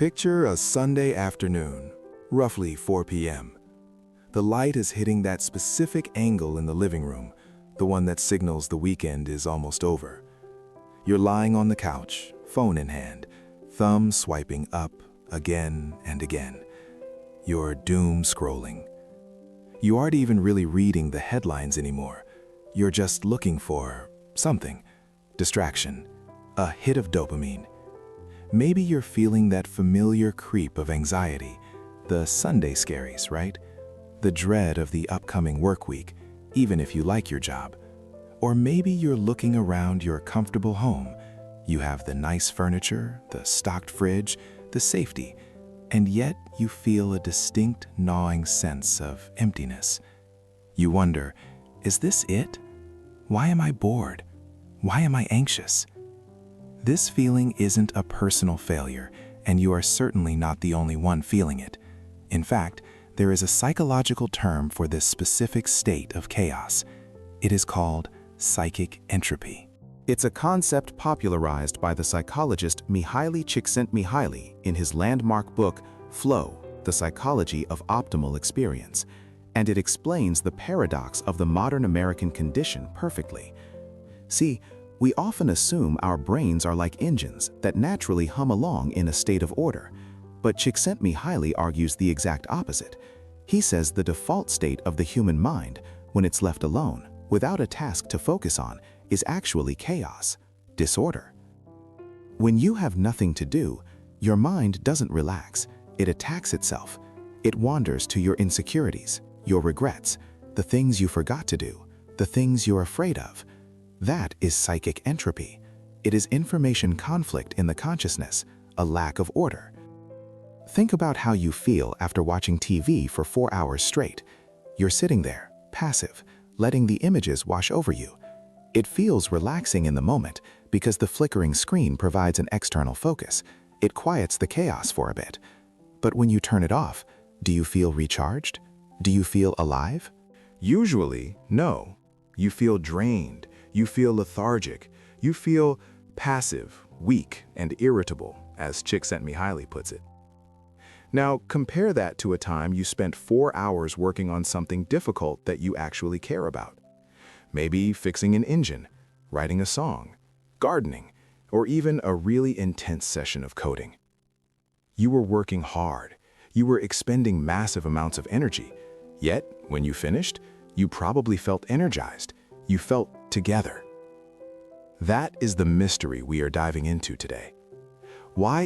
Picture a Sunday afternoon, roughly 4 p.m. The light is hitting that specific angle in the living room, the one that signals the weekend is almost over. You're lying on the couch, phone in hand, thumb swiping up again and again. You're doom scrolling. You aren't even really reading the headlines anymore. You're just looking for something. Distraction. A hit of dopamine. Maybe you're feeling that familiar creep of anxiety, the Sunday scaries, right? The dread of the upcoming work week, even if you like your job. Or maybe you're looking around your comfortable home. You have the nice furniture, the stocked fridge, the safety, and yet you feel a distinct gnawing sense of emptiness. You wonder, is this it? Why am I bored? Why am I anxious? This feeling isn't a personal failure, and you are certainly not the only one feeling it. In fact, there is a psychological term for this specific state of chaos. It is called psychic entropy. It's a concept popularized by the psychologist Mihaly Csikszentmihalyi in his landmark book, Flow, The Psychology of Optimal Experience, and it explains the paradox of the modern American condition perfectly. See, we often assume our brains are like engines that naturally hum along in a state of order, but Csikszentmihalyi argues the exact opposite. He says the default state of the human mind, when it's left alone, without a task to focus on, is actually chaos, disorder. When you have nothing to do, your mind doesn't relax, it attacks itself. It wanders to your insecurities, your regrets, the things you forgot to do, the things you're afraid of. That is psychic entropy. It is information conflict in the consciousness, a lack of order. Think about how you feel after watching TV for 4 hours straight. You're sitting there, passive, letting the images wash over you. It feels relaxing in the moment because the flickering screen provides an external focus. It quiets the chaos for a bit. But when you turn it off, do you feel recharged? Do you feel alive? Usually, no. You feel drained. You feel lethargic. You feel passive, weak, and irritable, as Csikszentmihalyi puts it. Now, compare that to a time you spent 4 hours working on something difficult that you actually care about. Maybe fixing an engine, writing a song, gardening, or even a really intense session of coding. You were working hard. You were expending massive amounts of energy. Yet, when you finished, you probably felt energized. You felt together. That is the mystery we are diving into today. Why